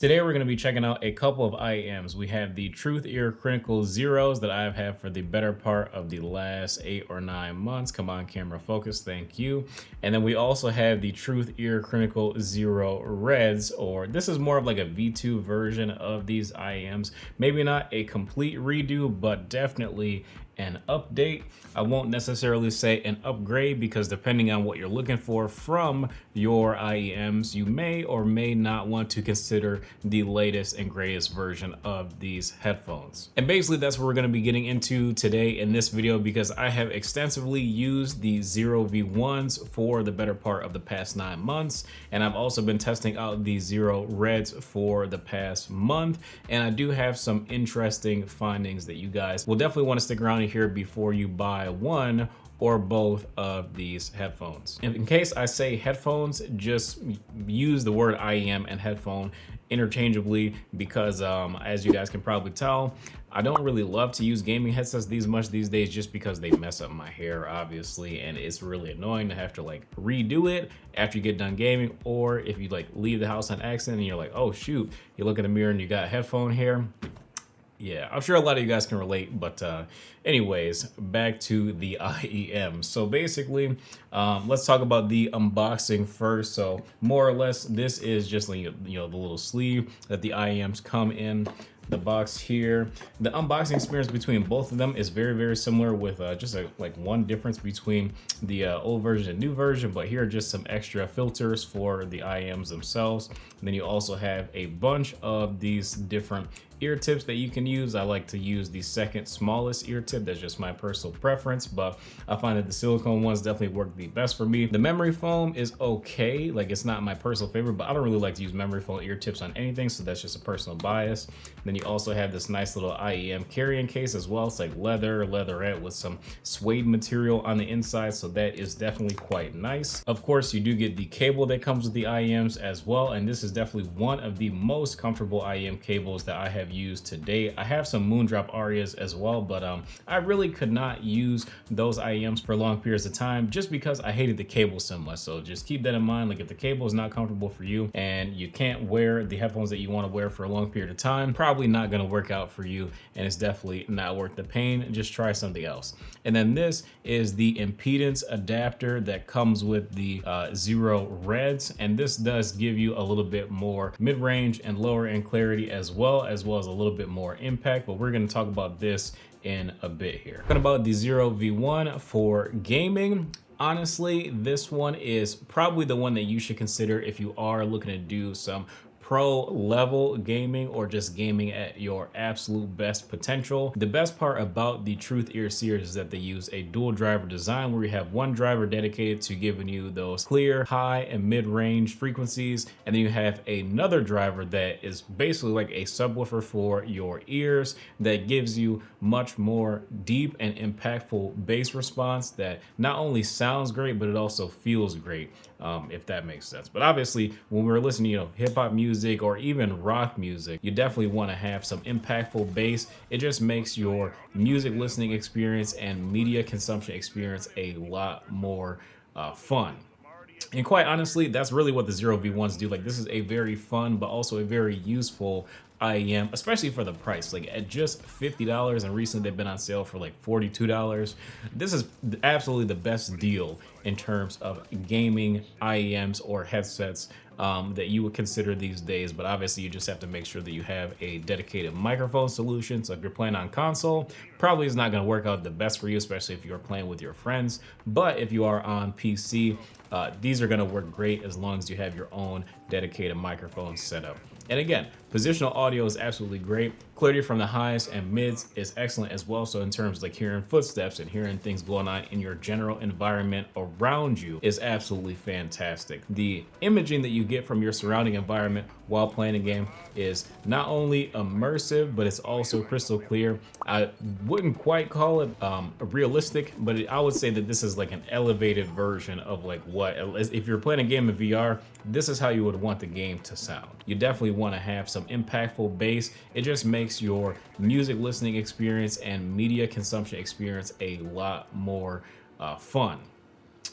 Today we're going to be checking out a couple of IEMs. We have the TruthEar Crinacle Zeros that I've had for the better part of the last 8 or 9 months. Come on, camera focus, thank you. And then we also have the TruthEar Crinacle Zero Reds, or this is more of like a V2 version of these IEMs. Maybe not a complete redo, but definitely an update. I won't necessarily say an upgrade because depending on what you're looking for from your IEMs, you may or may not want to consider the latest and greatest version of these headphones. And basically that's what we're going to be getting into today in this video, because I have extensively used the Zero V1s for the better part of the past 9 months, and I've also been testing out the Zero Reds for the past month, and I do have some interesting findings that you guys will definitely want to stick around here before you buy one or both of these headphones. In case I say headphones, just use the word IEM and headphone interchangeably, because as you guys can probably tell, I don't really love to use gaming headsets these days, just because they mess up my hair, obviously, and it's really annoying to have to like redo it after you get done gaming, or if you like leave the house on accident and you're like, oh shoot, you look in the mirror and you got headphone hair. Yeah, I'm sure a lot of you guys can relate, but anyways, back to the IEM. So basically, let's talk about the unboxing first. So more or less, this is just like, the little sleeve that the IEMs come in. The box here. The unboxing experience between both of them is very similar, with just like one difference between the old version and new version, but here are just some extra filters for the IEMs themselves. And then you also have a bunch of these different ear tips that you can use. I like to use the second smallest ear tip. That's just my personal preference, but I find that the silicone ones definitely work the best for me. The memory foam is okay, like it's not my personal favorite, but I don't really like to use memory foam ear tips on anything, so that's just a personal bias. Then you also have this nice little IEM carrying case as well. It's like leatherette with some suede material on the inside, so that is definitely quite nice. Of course, you do get the cable that comes with the IEMs as well, and this is definitely one of the most comfortable IEM cables that I have used to date. I have some Moondrop Arias as well, but I really could not use those IEMs for long periods of time just because I hated the cable so much. So just keep that in mind. Like if the cable is not comfortable for you and you can't wear the headphones that you want to wear for a long period of time, probably not going to work out for you, and it's definitely not worth the pain. Just try something else. And then this is the impedance adapter that comes with the Zero Reds, and this does give you a little bit more mid-range and lower end clarity as well as a little bit more impact, but we're going to talk about this in a bit here. Talking about the Zero V1 for gaming, honestly, this one is probably the one that you should consider if you are looking to do some pro level gaming or just gaming at your absolute best potential. The best part about the TruthEar series is that they use a dual driver design, where you have one driver dedicated to giving you those clear, high and mid-range frequencies, and then you have another driver that is basically like a subwoofer for your ears that gives you much more deep and impactful bass response that not only sounds great, but it also feels great, if that makes sense. But obviously, when we're listening to hip-hop music or even rock music, you definitely want to have some impactful bass. It just makes your music listening experience and media consumption experience a lot more fun. And quite honestly, that's really what the Zero V1s do. Like, this is a very fun but also a very useful IEM, especially for the price. Like at just $50, and recently they've been on sale for like $42. This is absolutely the best deal in terms of gaming IEMs or headsets that you would consider these days. But obviously you just have to make sure that you have a dedicated microphone solution. So if you're playing on console, probably is not going to work out the best for you, especially if you're playing with your friends. But if you are on PC, these are going to work great as long as you have your own dedicated microphone setup. And again, positional audio is absolutely great. Clarity from the highs and mids is excellent as well. So in terms of like hearing footsteps and hearing things going on in your general environment around you is absolutely fantastic. The imaging that you get from your surrounding environment while playing a game is not only immersive, but it's also crystal clear. I wouldn't quite call it realistic, but I would say that this is like an elevated version of like what, if you're playing a game in VR, this is how you would want the game to sound. You definitely want to have some impactful bass. It just makes your music listening experience and media consumption experience a lot more fun.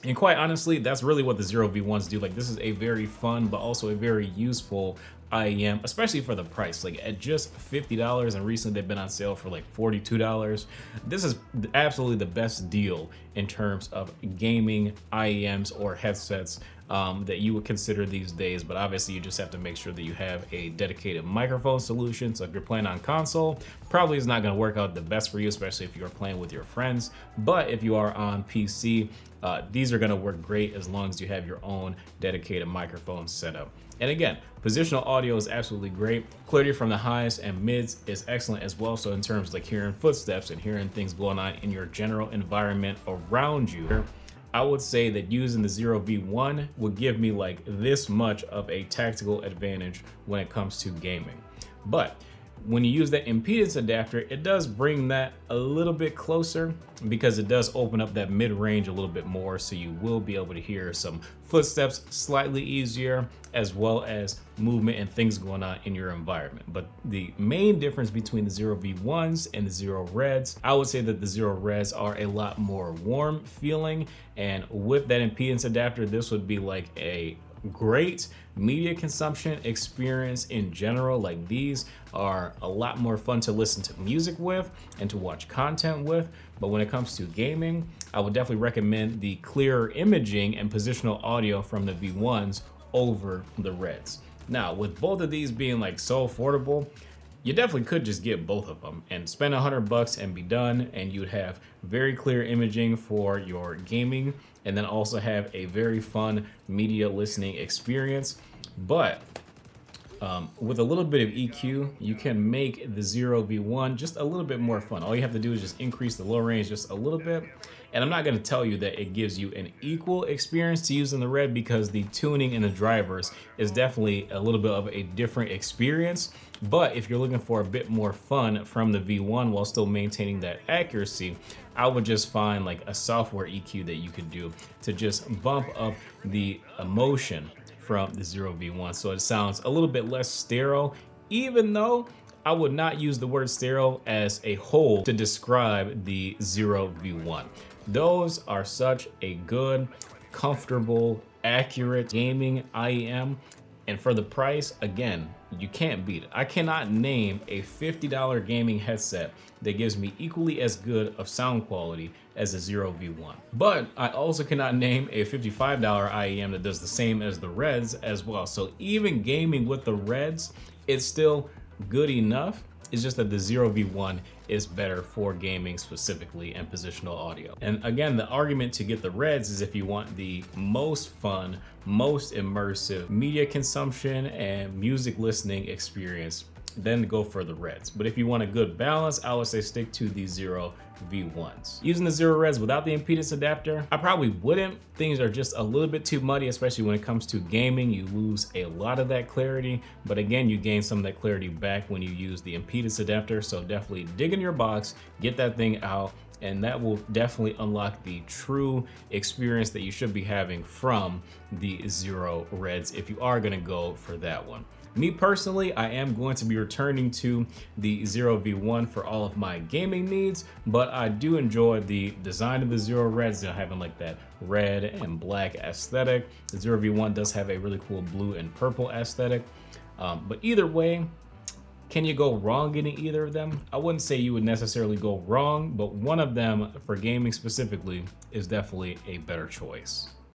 And quite honestly, that's really what the Zero V1s do. Like, this is a very fun, but also a very useful IEM, especially for the price, like at just $50, and recently they've been on sale for like $42. This is absolutely the best deal in terms of gaming IEMs or headsets that you would consider these days. But obviously you just have to make sure that you have a dedicated microphone solution. So if you're playing on console, probably is not going to work out the best for you, especially if you're playing with your friends. But if you are on PC, these are going to work great as long as you have your own dedicated microphone setup. And again, positional audio is absolutely great. Clarity from the highs and mids is excellent as well. So in terms of like hearing footsteps and hearing things going on in your general environment around you, I would say that using the 0V1 would give me like this much of a tactical advantage when it comes to gaming. But when you use that impedance adapter, it does bring that a little bit closer because it does open up that mid-range a little bit more, so you will be able to hear some footsteps slightly easier, as well as movement and things going on in your environment. But the main difference between the 0V1s and the 0Reds, I would say that the 0Reds are a lot more warm feeling, and with that impedance adapter, this would be like a great media consumption experience in general. Like these are a lot more fun to listen to music with and to watch content with. But when it comes to gaming, I would definitely recommend the clearer imaging and positional audio from the V1s over the Reds. Now, with both of these being like so affordable, you definitely could just get both of them and spend $100 and be done, and you'd have very clear imaging for your gaming and then also have a very fun media listening experience. But with a little bit of EQ, you can make the 0V1 just a little bit more fun. All you have to do is just increase the low range just a little bit. And I'm not going to tell you that it gives you an equal experience to using the Red, because the tuning and the drivers is definitely a little bit of a different experience. But if you're looking for a bit more fun from the V1 while still maintaining that accuracy, I would just find like a software EQ that you could do to just bump up the emotion from the 0V1, so it sounds a little bit less sterile, even though I would not use the word sterile as a whole to describe the 0V1. Those are such a good, comfortable, accurate gaming IEM, and for the price, again, you can't beat it. I cannot name a $50 gaming headset that gives me equally as good of sound quality as a 0V1. But I also cannot name a $55 IEM that does the same as the Reds as well. So even gaming with the Reds, it's still good enough. It's just that the 0V1 is better for gaming specifically and positional audio. And again, the argument to get the Reds is if you want the most fun, most immersive media consumption and music listening experience, then go for the Reds. But if you want a good balance, I would say stick to the 0V1s. Using the 0Reds without the impedance adapter, I probably wouldn't. Things are just a little bit too muddy, especially when it comes to gaming. You lose a lot of that clarity, but again, you gain some of that clarity back when you use the impedance adapter. So definitely dig in your box, get that thing out, and that will definitely unlock the true experience that you should be having from the 0Reds if you are gonna go for that one. Me personally, I am going to be returning to the 0V1 for all of my gaming needs, but I do enjoy the design of the 0Reds, having like that red and black aesthetic. The 0V1 does have a really cool blue and purple aesthetic, but either way, can you go wrong getting either of them? I wouldn't say you would necessarily go wrong, but one of them for gaming specifically is definitely a better choice.